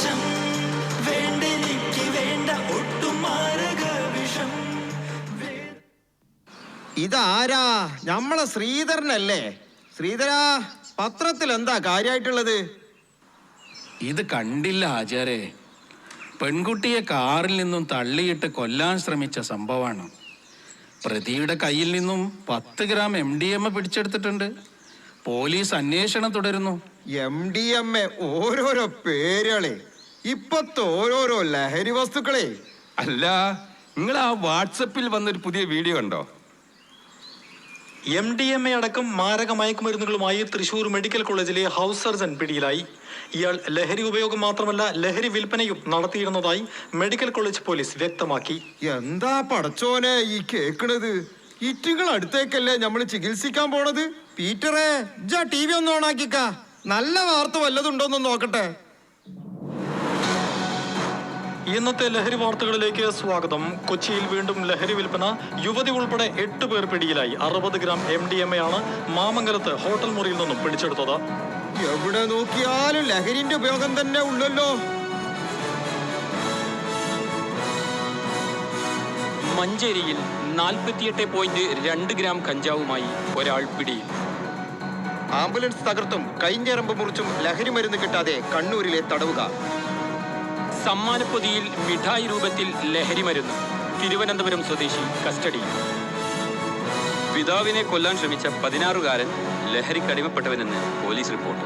വിഷം വേണ്ടെനിക്ക് വേണ്ട ഒട്ടും മാരക വിഷം. ഇതാരാ? നമ്മളെ ശ്രീധരനല്ലേ? ശ്രീധരാ, പത്രത്തിൽ എന്താ കാര്യമായിട്ടുള്ളത്? ഇത് കണ്ടില്ല ആചാരെ. പെൺകുട്ടിയെ കാറിൽ നിന്നും തള്ളിയിട്ട് കൊല്ലാൻ ശ്രമിച്ച സംഭവമാണ്. പ്രതിയുടെ കയ്യിൽ നിന്നും 10 ഗ്രാം MDMA പിടിച്ചെടുത്തിട്ടുണ്ട്. പോലീസ് അന്വേഷണം തുടരുന്നു. MDMA ഓരോരോ പേരുകളെ, ഇപ്പത്തെ ഓരോരോ ലഹരി വസ്തുക്കളെ. അല്ല, നിങ്ങൾ ആ വാട്സപ്പിൽ വന്നൊരു പുതിയ വീഡിയോ കണ്ടോ? MDMA അടക്കം മാരക മയക്കുമരുന്നുകളുമായി തൃശൂർ മെഡിക്കൽ കോളേജിലെ ഹൗസ് സർജൻ പിടിയിലായി. ഇയാൾ ലഹരി ഉപയോഗം മാത്രമല്ല ലഹരി വിൽപ്പനയും നടത്തിയിരുന്നതായി മെഡിക്കൽ കോളേജ് പോലീസ് വ്യക്തമാക്കി. എന്താ പടച്ചോനെ ഈ കേക്കണത്? ഇറ്റുകൾ അടുത്തേക്കല്ലേ നമ്മൾ ചികിത്സിക്കാൻ പോണത്? പീറ്ററെ, TV ഒന്ന് ഓണാക്കിക്ക, നല്ല വാർത്ത വല്ലതുണ്ടോന്ന് നോക്കട്ടെ. ഇന്നത്തെ ലഹരി വാർത്തകളിലേക്ക് സ്വാഗതം. കൊച്ചിയിൽ വീണ്ടും ലഹരി വിൽപ്പന. യുവതി ഉൾപ്പെടെ 8 പേർ പിടിയിലായി. 60 ഗ്രാം MDMA ആണ് മാമംഗലത്ത് ഹോട്ടൽ മുറിയിൽ നിന്നും പിടിച്ചെടുത്തത്. എവിടെ നോക്കിയാലും ലഹരിന്റെ ഉപയോഗം തന്നെ ഉള്ളല്ലോ. മഞ്ചേരിയിൽ 48.2 ഗ്രാം കഞ്ചാവുമായി ഒരാൾ പിടിയിൽ. ആംബുലൻസ് തകർത്തും കൈഞ്ഞരമ്പ് മുറിച്ചും ലഹരി മരുന്ന് കിട്ടാതെ കണ്ണൂരിലെ തടവുകാർ. സമ്മാനപ്പൊതിയിൽ മിഠായി രൂപത്തിൽ ലഹരി മരുന്ന്. തിരുവനന്തപുരം സ്വദേശി കസ്റ്റഡിയിൽ. പിതാവിനെ കൊല്ലാൻ ശ്രമിച്ച 16-കാരൻ ലഹരിക്കടിമപ്പെട്ടവനെന്ന് പോലീസ് റിപ്പോർട്ട്.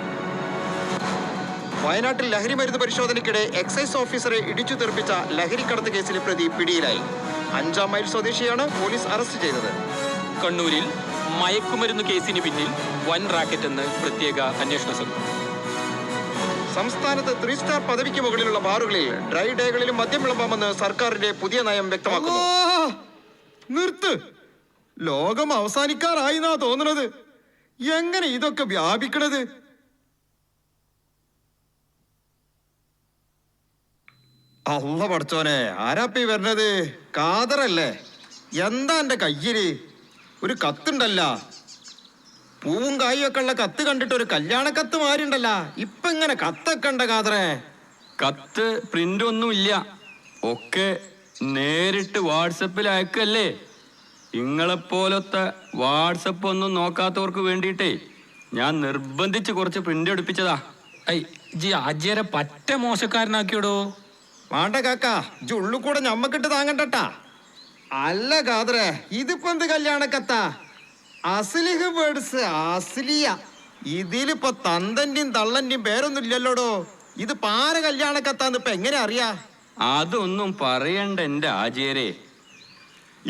വയനാട്ടിൽ ലഹരി മരുന്ന് പരിശോധനയ്ക്കിടെ എക്സൈസ് ഓഫീസറെ ഇടിച്ചു തെറിപ്പിച്ച ലഹരിക്കടത്ത് കേസിലെ പ്രതി പിടിയിലായി. 5-ാം മൈൽ സ്വദേശിയാണ് പോലീസ് അറസ്റ്റ് ചെയ്തത്. കണ്ണൂരിൽ മയക്കുമരുന്ന് കേസിന് പിന്നിൽ വൻ റാക്കറ്റെന്ന് പ്രത്യേക അന്വേഷണ സംഘം. സംസ്ഥാനത്ത് 3 സ്റ്റാർ പദവിക്ക് മുകളിലുള്ള ബാറുകളിൽ ഡ്രൈ ഡേകളിലും മദ്യം വിളമ്പാമെന്ന് സർക്കാരിന്റെ പുതിയ നയം വ്യക്തമാക്കുന്നു. നിർത്ത്, ലോകം അവസാനിക്കാറായി എന്നാ തോന്നുന്നത്. എങ്ങനെ ഇതൊക്കെ വ്യാപിക്കണത്? അല്ല പടച്ചോനെ, ആരാപ്പി വരണത്? കാതറല്ലേ? എന്താ എന്റെ കയ്യില്? ഒരു കത്തുണ്ടല്ല, പൂവും കായും ഒക്കെ ഉള്ള കത്ത് കണ്ടിട്ട് ഒരു കല്യാണ കത്ത് മാറിണ്ടല്ല. ഇപ്പൊ ഇങ്ങനെ കത്തൊക്കെ ഉണ്ട കാതറേ? കത്ത് പ്രിന്റ് ഒന്നും ഇല്ല, ഒക്കെ നേരിട്ട് വാട്സപ്പിൽ അയക്കല്ലേ. നിങ്ങളെപ്പോലത്തെ വാട്സപ്പ് ഒന്നും നോക്കാത്തവർക്ക് വേണ്ടിയിട്ടേ ഞാൻ നിർബന്ധിച്ച് കുറച്ച് പ്രിന്റ് എടുപ്പിച്ചതാ. ആചാര്യ പറ്റ മോശക്കാരനാക്കിയോടോ. വേണ്ട കാക്ക, ഇജ്ജ് ഉള്ളു കൂടെ ഞമ്മക്കിട്ട് താങ്ങണ്ടട്ടാ. അല്ല കാതറേ, ഇതിപ്പോ എന്ത് കല്യാണ കത്താ? അസ്ലിഹ് വേർഡ്സ് അസ്ലിയ. ഇതിലിപ്പോ തന്തന്റെയും തള്ളന്റെയും പേരൊന്നും ഇല്ലല്ലോടോ. ഇത് പാര കല്യാണ കത്താന്ന് ഇപ്പൊ എങ്ങനെ അറിയാ? അതൊന്നും പറയണ്ട എന്റെ ആചാര്യേ.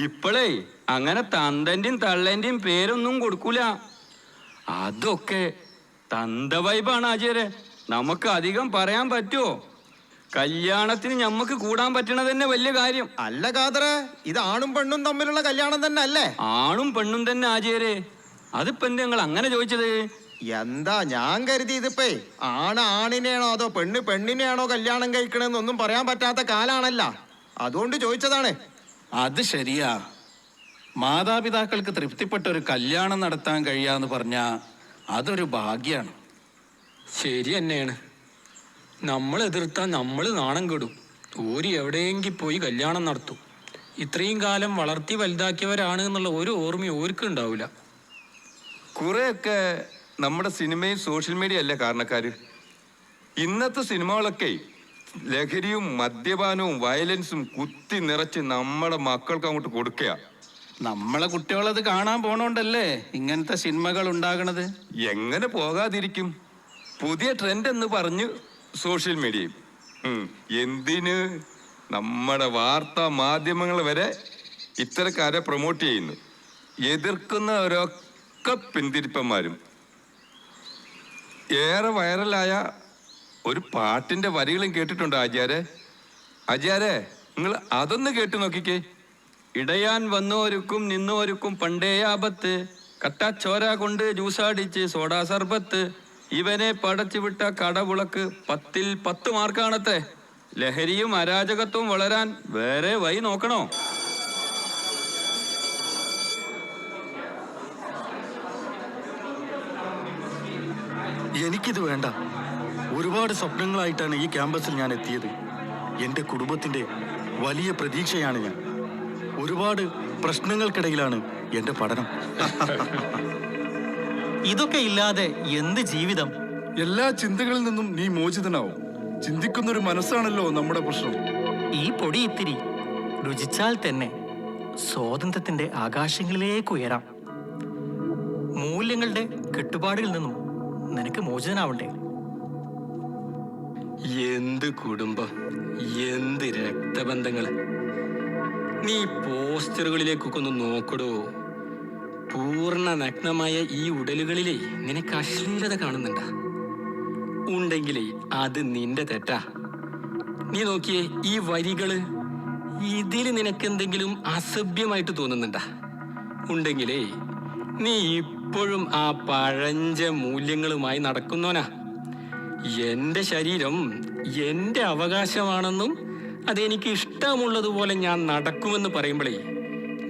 ഇപ്പോഴേ അങ്ങനെ തന്തന്റെയും തള്ളന്റെയും പേരൊന്നും കൊടുക്കൂല. അതൊക്കെ തന്ത വൈബാണ് ആചാര്യ. നമുക്ക് അധികം പറയാൻ പറ്റുമോ? കല്യാണത്തിന് ഞമ്മക്ക് കൂടാൻ പറ്റണത് തന്നെ വലിയ കാര്യം അല്ല കാതറേ. ഇത് ആണും പെണ്ണും തമ്മിലുള്ള കല്യാണം തന്നെ അല്ലേ? ആണും പെണ്ണും തന്നെ ആചാര്യേ. അതിപ്പോ എന്താ നിങ്ങൾ അങ്ങനെ ചോദിച്ചത്? എന്താ ഞാൻ കരുതി ഇതിപ്പേ ആണ് ആണിനെയാണോ അതോ പെണ്ണ് പെണ്ണിനെയാണോ കല്യാണം കഴിക്കണമെന്നൊന്നും പറയാൻ പറ്റാത്ത കാലാണല്ല, അതുകൊണ്ട് ചോദിച്ചതാണ്. അത് ശരിയാ. മാതാപിതാക്കൾക്ക് തൃപ്തിപ്പെട്ട ഒരു കല്യാണം നടത്താൻ കഴിയാന്ന് പറഞ്ഞാ അതൊരു ഭാഗ്യാണ്. ശരി തന്നെയാണ്. നമ്മൾ എതിർത്താൽ നമ്മൾ നാണം കെടും. ഓരി എവിടെയെങ്കിൽ പോയി കല്യാണം നടത്തും. ഇത്രയും കാലം വളർത്തി വലുതാക്കിയവരാണ് എന്നുള്ള ഒരു ഓർമ്മയും ഓർക്കും ഉണ്ടാവില്ല. കുറെയൊക്കെ നമ്മുടെ സിനിമയും സോഷ്യൽ മീഡിയ അല്ലേ കാരണക്കാര്. ഇന്നത്തെ സിനിമകളൊക്കെ ലഹരിയും മദ്യപാനവും വയലൻസും കുത്തി നിറച്ച് നമ്മുടെ മക്കൾക്ക് അങ്ങോട്ട് കൊടുക്കുക. നമ്മളെ കുട്ടികളത് കാണാൻ പോണോണ്ടല്ലേ ഇങ്ങനത്തെ സിനിമകൾ ഉണ്ടാകണത്. എങ്ങനെ പോകാതിരിക്കും? പുതിയ ട്രെൻഡ് എന്ന് പറഞ്ഞു സോഷ്യൽ മീഡിയയും. എന്തിന് നമ്മുടെ വാർത്താ മാധ്യമങ്ങൾ വരെ ഇത്തരക്കാരെ പ്രൊമോട്ട് ചെയ്യുന്നു. എതിർക്കുന്നവരൊക്കെ പിന്തിരിപ്പന്മാരും. ഏറെ വൈറലായ ഒരു പാട്ടിന്റെ വരികളും കേട്ടിട്ടുണ്ടോ ആചാര്യ? ആചാര്യ, നിങ്ങൾ അതൊന്ന് കേട്ടു നോക്കിക്കേ. ഇടയാൻ വന്നോരുക്കും നിന്നോരുക്കും പണ്ടേ ആപത്ത്, കട്ടാച്ചോര കൊണ്ട് ജ്യൂസടിച്ച് സോഡാ സർബത്ത്, ഇവനെ പടച്ചുവിട്ട കടവുളക്ക് 10-ൽ 10 മാർക്കാണത്രേ. ലഹരിയും അരാജകത്വവും വളരാൻ വേറെ വഴി നോക്കണോ? എനിക്കിത് വേണ്ട. ഒരുപാട് ഒരുപാട് സ്വപ്നങ്ങളായിട്ടാണ് ഈ ക്യാമ്പസിൽ ഞാൻ എത്തിയത്. എൻ്റെ കുടുംബത്തിൻ്റെ വലിയ പ്രതീക്ഷയാണ് ഞാൻ. ഒരുപാട് പ്രശ്നങ്ങൾക്കിടയിലാണ് എൻ്റെ പഠനം. ഇതൊക്കെ ഇല്ലാതെ എന്ത് ജീവിതം? എല്ലാ ചിന്തകളിൽ നിന്നും നീ മോചിതനാവും. ചിന്തിക്കുന്നൊരു മനസ്സാണല്ലോ നമ്മുടെ പ്രശ്നം. ഈ പൊടി ഇത്തിരി രുചിച്ചാൽ തന്നെ സ്വാതന്ത്ര്യത്തിന്റെ ആകാശങ്ങളിലേക്ക് ഉയരാം. മൂല്യങ്ങളുടെ കെട്ടുപാടുകളിൽ നിന്നും നിനക്ക് മോചിതനാവണ്ടേ? എന്ത് കുടുംബം, എന്ത് രക്തബന്ധങ്ങൾ. നീ പോസ്റ്ററുകളിലേക്കൊക്കെ ഒന്ന് നോക്കടോ. പൂർണ്ണ നഗ്നമായ ഈ ഉടലുകളിലെ നിനക്ക് അശ്ലീലത കാണുന്നുണ്ട? ഉണ്ടെങ്കിലേ അത് നിന്റെ തെറ്റാ. നീ നോക്കിയേ, ഈ വരികള്, ഇതിൽ നിനക്കെന്തെങ്കിലും അസഭ്യമായിട്ട് തോന്നുന്നുണ്ടാ? ഉണ്ടെങ്കിലേ നീ ഇപ്പോഴും ആ പഴഞ്ച മൂല്യങ്ങളുമായി നടക്കുന്നോനാ. എന്റെ ശരീരം എന്റെ അവകാശമാണെന്നും അതെനിക്ക് ഇഷ്ടമുള്ളതുപോലെ ഞാൻ നടക്കുമെന്ന് പറയുമ്പോഴേ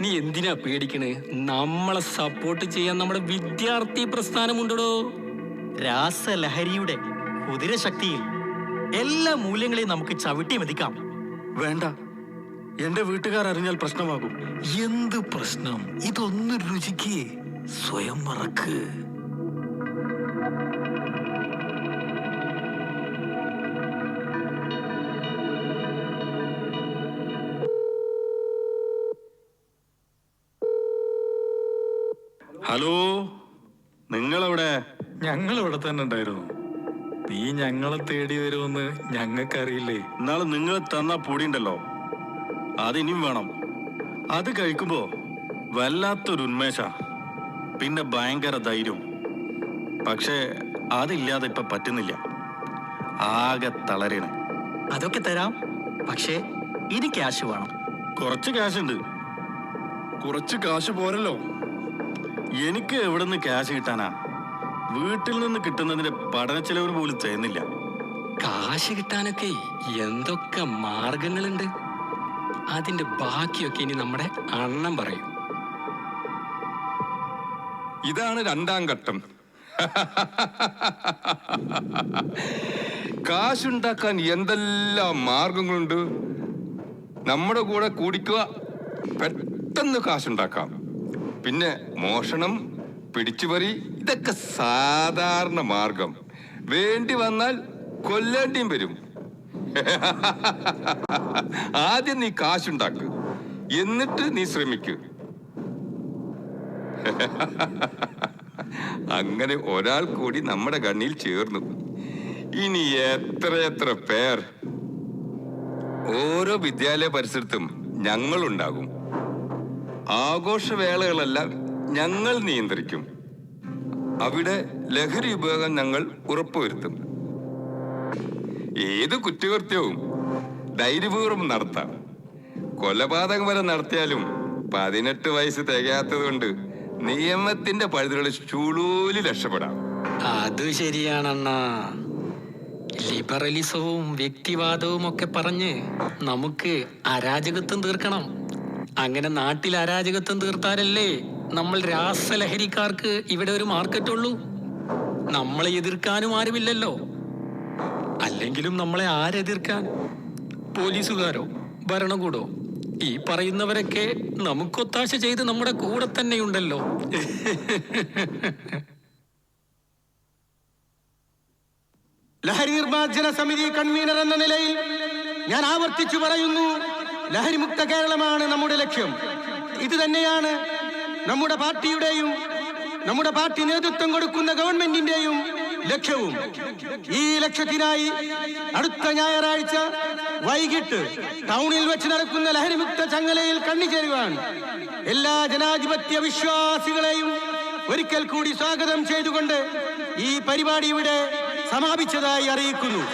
നീ എന്തിനാ പേടിക്കണേ? നമ്മളെ സപ്പോർട്ട് ചെയ്യാൻ നമ്മുടെ വിദ്യാർത്ഥി പ്രസ്ഥാനമുണ്ടോ. രാസലഹരിയുടെ കുതിരശക്തിയിൽ എല്ലാ മൂല്യങ്ങളെയും നമുക്ക് ചവിട്ടി മെതിക്കാം. വേണ്ട, എൻ്റെ വീട്ടുകാർ അറിഞ്ഞാൽ പ്രശ്നമാകും. എന്ത് പ്രശ്നം? ഇതൊന്ന് രുചിക്ക്, സ്വയം മറക്ക്. ഹലോ, നിങ്ങളെവിടെ? ഞങ്ങൾ ഇവിടെ തന്നെ ഉണ്ടായിരുന്നു. നീ ഞങ്ങളെ തേടി വരുമെന്ന് ഞങ്ങൾക്കറിയില്ലേ? ഇന്നാള് നിങ്ങൾ തന്ന പൊടിയുണ്ടല്ലോ, അതിനിയും വേണം. അത് കഴിക്കുമ്പോ വല്ലാത്തൊരു ഉന്മേഷ, പിന്നെ ഭയങ്കര ധൈര്യം. പക്ഷേ അതില്ലാതെ ഇപ്പൊ പറ്റുന്നില്ല. ആകെ തളരണ. അതൊക്കെ തരാം, പക്ഷേ ഇനി ക്യാഷ് വേണം. കുറച്ച് ക്യാഷുണ്ട്. കുറച്ച് കാശ് പോരല്ലോ. എനിക്ക് എവിടെ നിന്ന് ക്യാഷ് കിട്ടാനാ? വീട്ടിൽ നിന്ന് കിട്ടുന്നതിന്റെ പഠന ചെലവിന് പോലും ചെയ്യുന്നില്ല. കാശ് കിട്ടാനൊക്കെ എന്തൊക്കെ മാർഗങ്ങളുണ്ട്. അതിന്റെ ബാക്കിയൊക്കെ ഇനി നമ്മുടെ അണ്ണൻ പറയും. ഇതാണ് രണ്ടാം ഘട്ടം. കാശുണ്ടാക്കാൻ എന്തെല്ലാം മാർഗങ്ങളുണ്ട്. നമ്മുടെ കൂടെ കൂടിക്കുക, പെട്ടെന്ന് കാശുണ്ടാക്കാം. പിന്നെ മോഷണം, പിടിച്ചുപറി, ഇതൊക്കെ സാധാരണ മാർഗം. വേണ്ടി വന്നാൽ കൊല്ലേണ്ടിയും വരും. ആദ്യം നീ കാശുണ്ടാക്ക്, എന്നിട്ട് നീ ശ്രമിക്കൂ. അങ്ങനെ ഒരാൾ കൂടി നമ്മുടെ കണ്ണിൽ ചേർന്നു. ഇനി എത്രയെത്ര പേർ. ഓരോ വിദ്യാലയ പരിസരത്തും ഞങ്ങളുണ്ടാകും. ആഘോഷവേളകളെല്ലാം ഞങ്ങൾ നിയന്ത്രിക്കും. അവിടെ ലഹരി ഉപയോഗം ഞങ്ങൾ ഉറപ്പുവരുത്തും. ഏത് കുറ്റകൃത്യവും ധൈര്യപൂർവ്വം നടത്താം. കൊലപാതകം വരെ നടത്തിയാലും 18 വയസ്സ് തികയാത്തത് കൊണ്ട് നിയമത്തിന്റെ പഴുതുകളിൽ ചുളൂലി രക്ഷപ്പെടാം. അത് ശരിയാണണ്ണാ. ലിബറലിസവും വ്യക്തിവാദവും ഒക്കെ പറഞ്ഞ് നമുക്ക് അരാജകത്വം തീർക്കണം. അങ്ങനെ നാട്ടിൽ അരാജകത്വം തീർത്താലല്ലേ നമ്മൾ രാസലഹരിക്കാർക്ക് ഇവിടെ ഒരു മാർക്കറ്റ് ഉള്ളൂ. നമ്മളെ എതിർക്കാനും ആരുമില്ലല്ലോ. അല്ലെങ്കിലും നമ്മളെ ആരെതിർക്കാൻ? പോലീസുകാരോ ഭരണകൂടോ? ഈ പറയുന്നവരൊക്കെ നമുക്കൊത്താശ ചെയ്ത് നമ്മുടെ കൂടെ തന്നെയുണ്ടല്ലോ. ലഹരി നിർമ്മാർജ്ജന സമിതി കൺവീനർ എന്ന നിലയിൽ ഞാൻ ആവർത്തിച്ചു പറയുന്നു, ലഹരിമുക്ത കേരളമാണ് നമ്മുടെ ലക്ഷ്യം. ഇത് തന്നെയാണ് നമ്മുടെ പാർട്ടിയുടെയും നമ്മുടെ പാർട്ടി നേതൃത്വം കൊടുക്കുന്ന ഗവൺമെന്റിന്റെയും ലക്ഷ്യവും. ഈ ലക്ഷ്യത്തിനായി അടുത്ത ഞായറാഴ്ച വൈകിട്ട് ടൗണിൽ വെച്ച് നടക്കുന്ന ലഹരിമുക്ത ചങ്ങലയിൽ കണ്ണിച്ചേരുവാൻ എല്ലാ ജനാധിപത്യ വിശ്വാസികളെയും ഒരിക്കൽ കൂടി സ്വാഗതം ചെയ്തുകൊണ്ട് ഈ പരിപാടി ഇവിടെ സമാപിച്ചതായി അറിയിക്കുന്നു.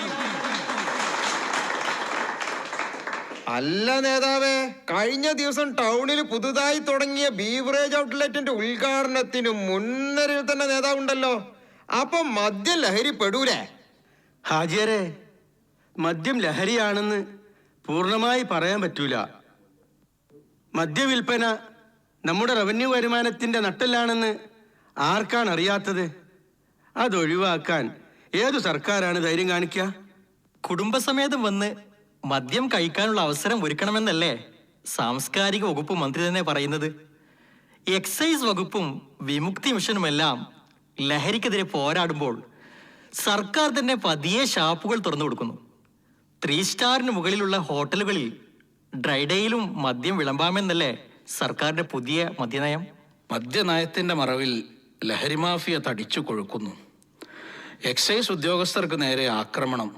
അല്ല നേതാവേ, കഴിഞ്ഞ ദിവസം ടൗണിൽ പുതുതായി തുടങ്ങിയ ബീവറേജ് ഔട്ട്ലെറ്റിന്റെ ഉദ്ഘാടനത്തിന് മുൻനിരയിൽ തന്നെ നേതാവുണ്ടല്ലോ. അപ്പൊ മദ്യം ലഹരി പെടൂലേ? ഹാജിയരെ, മദ്യം ലഹരിയാണെന്ന് പൂർണ്ണമായി പറയാൻ പറ്റൂല. മദ്യവിൽപ്പന നമ്മുടെ റവന്യൂ വരുമാനത്തിന്റെ നട്ടെല്ലാണെന്ന് ആർക്കാണ് അറിയാത്തത്? അതൊഴിവാക്കാൻ ഏതു സർക്കാരാണ് ധൈര്യം കാണിക്കുക? കുടുംബസമേതം വന്ന് മദ്യം കഴിക്കാനുള്ള അവസരം ഒരുക്കണമെന്നല്ലേ സാംസ്കാരിക വകുപ്പ് മന്ത്രി തന്നെ പറയുന്നത്? എക്സൈസ് വകുപ്പും വിമുക്തി മിഷനുമെല്ലാം ലഹരിക്കെതിരെ പോരാടുമ്പോൾ സർക്കാർ തന്നെ പതിയെ ഷാപ്പുകൾ തുറന്നു കൊടുക്കുന്നു. 3 സ്റ്റാറിന് മുകളിലുള്ള ഹോട്ടലുകളിൽ ഡ്രൈഡേയിലും മദ്യം വിളമ്പാമെന്നല്ലേ സർക്കാരിന്റെ പുതിയ മദ്യനയം? മദ്യനയത്തിന്റെ മറവിൽ ലഹരി മാഫിയ തടിച്ചു കൊഴുക്കുന്നു. എക്സൈസ് ഉദ്യോഗസ്ഥർക്ക് നേരെ ആക്രമണം,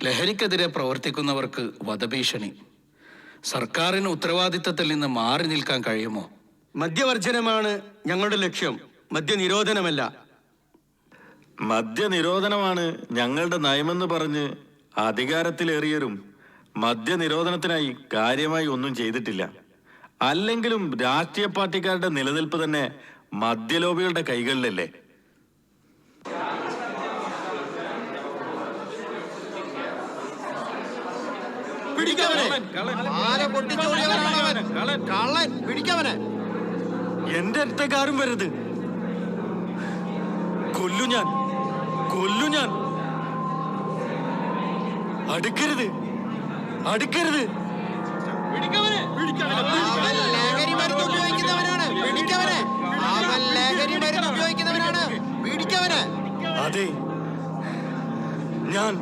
ലഹരിക്കെതിരെ പ്രവർത്തിക്കുന്നവർക്ക് വധഭീഷണി. സർക്കാരിന് ഉത്തരവാദിത്തത്തിൽ നിന്ന് മാറി നിൽക്കാൻ കഴിയുമോ? മദ്യവർജനമാണ് ഞങ്ങളുടെ ലക്ഷ്യം, മദ്യനിരോധനമല്ല. മദ്യനിരോധനമാണ് ഞങ്ങളുടെ നയമെന്ന് പറഞ്ഞ് അധികാരത്തിലേറിയവരും മദ്യനിരോധനത്തിനായി കാര്യമായി ഒന്നും ചെയ്തിട്ടില്ല. അല്ലെങ്കിലും രാഷ്ട്രീയ പാർട്ടിക്കാരുടെ നിലനിൽപ്പ് തന്നെ മദ്യലോബികളുടെ കൈകളിലല്ലേ? എന്റെ അടുത്തേക്കാരും വരരുത്. കൊല്ലു ഞാൻ. അടുക്കരുത്. അതെ, ഞാൻ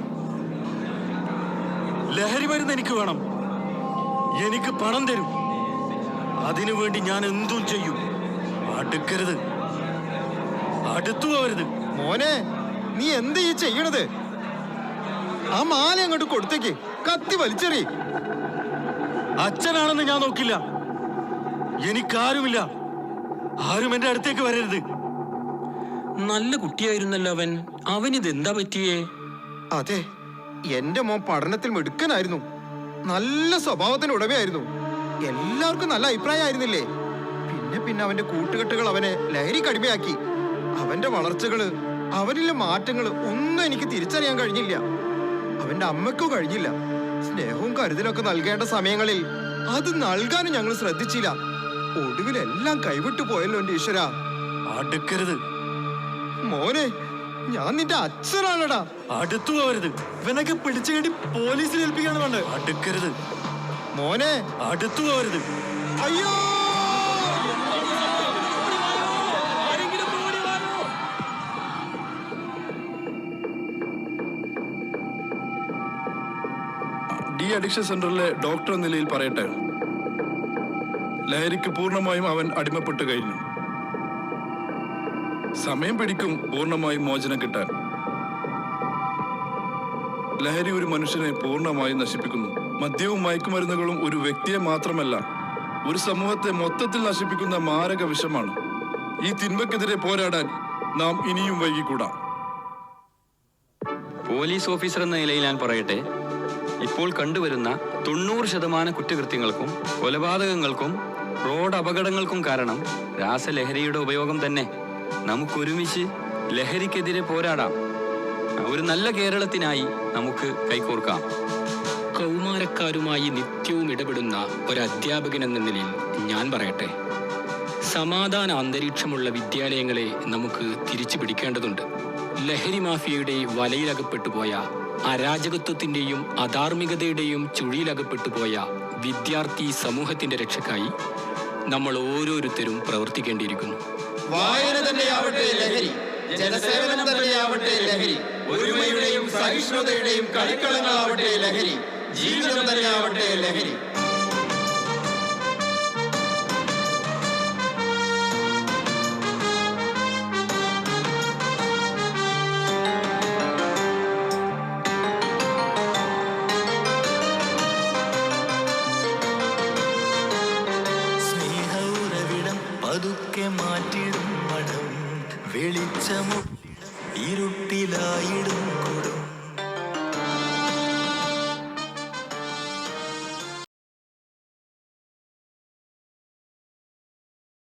ലഹരി മരുന്ന് എനിക്ക് വേണം. എനിക്ക് പണം തരും. അതിനു വേണ്ടി ഞാൻ എന്തും ചെയ്യും. അടുക്കരുത്, അടുത്തു പോവരുത്. മോനെ, നീ എന്ത് ഈ ചെയ്യണത്? ആ മാല അങ്ങോട്ട് കൊടുത്തേക്ക്, കത്തി വലിച്ചെറി. അച്ഛനാണെന്ന് ഞാൻ നോക്കില്ല. എനിക്കാരുമില്ല. ആരും എന്റെ അടുത്തേക്ക് വരരുത്. നല്ല കുട്ടിയായിരുന്നല്ലോ അവൻ. അവനിതെന്താ പറ്റിയേ? അതെ, എന്റെ മോൻ പഠനത്തിൽ മിടുക്കനായിരുന്നു. നല്ല സ്വഭാവത്തിന് ഉടമയായിരുന്നു. എല്ലാവർക്കും നല്ല അഭിപ്രായമായിരുന്നില്ലേ? പിന്നെ അവന്റെ കൂട്ടുകെട്ടുകൾ അവനെ ലഹരി കടിമയാക്കി. അവന്റെ വളർച്ചകള്, അവനിലെ മാറ്റങ്ങള് ഒന്നും എനിക്ക് തിരിച്ചറിയാൻ കഴിഞ്ഞില്ല. അവന്റെ അമ്മയ്ക്കും കഴിഞ്ഞില്ല. സ്നേഹവും കരുതലൊക്കെ നൽകേണ്ട സമയങ്ങളിൽ അത് നൽകാനും ഞങ്ങൾ ശ്രദ്ധിച്ചില്ല. ഒടുവിലെല്ലാം കൈവിട്ടു പോയല്ലോ എന്റെ ഈശ്വര. അടുക്കരുത് മോനെ, ഞാൻ നിന്റെ അച്ഛനാണടാ. അടുത്തു പോവരുത്. ഇവനൊക്കെ പിടിച്ചു കെട്ടി പോലീസിൽ ഏൽപ്പിക്കാണ് വേണ്ടത്. അടുക്കരുത് മോനെ, അടുത്തു പോവരുത്. അയ്യോ! ഡി അഡിക്ഷൻ സെന്ററിലെ ഡോക്ടർ എന്ന നിലയിൽ പറയട്ടെ, ലഹരിക്ക് പൂർണ്ണമായും അവൻ അടിമപ്പെട്ടു കഴിഞ്ഞു. സമയം പിടിക്കും പൂർണ്ണമായും മോചനം കിട്ടാൻ. ലഹരി ഒരു മനുഷ്യനെ പൂർണ്ണമായും നശിപ്പിക്കുന്നു. മദ്യവും മയക്കുമരുന്നുകളും ഒരു വ്യക്തിയെ മാത്രമല്ല, ഒരു സമൂഹത്തെ മൊത്തത്തിൽ നശിപ്പിക്കുന്ന മാരക വിഷമാണ്. ഈ തിന്മക്കെതിരെ പോരാടാൻ നാം ഇനിയും വൈകിക്കൂടാ. പോലീസ് ഓഫീസർ എന്ന നിലയിൽ ഞാൻ പറയട്ടെ, ഇപ്പോൾ കണ്ടുവരുന്ന 90% കുറ്റകൃത്യങ്ങൾക്കും കൊലപാതകങ്ങൾക്കും റോഡ് അപകടങ്ങൾക്കും കാരണം രാസലഹരിയുടെ ഉപയോഗം തന്നെ. നമുക്കൊരുമിച്ച് ലഹരിക്കെതിരെ പോരാടാം. ഒരു നല്ല കേരളത്തിനായി നമുക്ക് കൈകോർക്കാം. കൗമാരക്കാരുമായി നിത്യവും ഇടപെടുന്ന ഒരു അധ്യാപകൻ എന്ന നിലയിൽ ഞാൻ പറയട്ടെ, സമാധാന അന്തരീക്ഷമുള്ള വിദ്യാലയങ്ങളെ നമുക്ക് തിരിച്ചു പിടിക്കേണ്ടതുണ്ട്. ലഹരി മാഫിയയുടെ വലയിലകപ്പെട്ടുപോയ, അരാജകത്വത്തിന്റെയും അധാർമികതയുടെയും ചുഴിയിലകപ്പെട്ടുപോയ വിദ്യാർത്ഥി സമൂഹത്തിന്റെ രക്ഷക്കായി നമ്മൾ ഓരോരുത്തരും പ്രവർത്തിക്കേണ്ടിയിരിക്കുന്നു. വായന തന്നെയാവട്ടെ ലഹരി, ജനസേവനം തന്നെയാവട്ടെ ലഹരി, ഒരുമയുടെയും സഹിഷ്ണുതയുടെയും കളിക്കളങ്ങളാവട്ടെ ലഹരി, ജീവിതം തന്നെയാവട്ടെ ലഹരി. സ്നേഹഉറവിടം പതുക്കെ മാറ്റിടും മഠം, വെളിച്ചമു ഇരുട്ടിലായിടും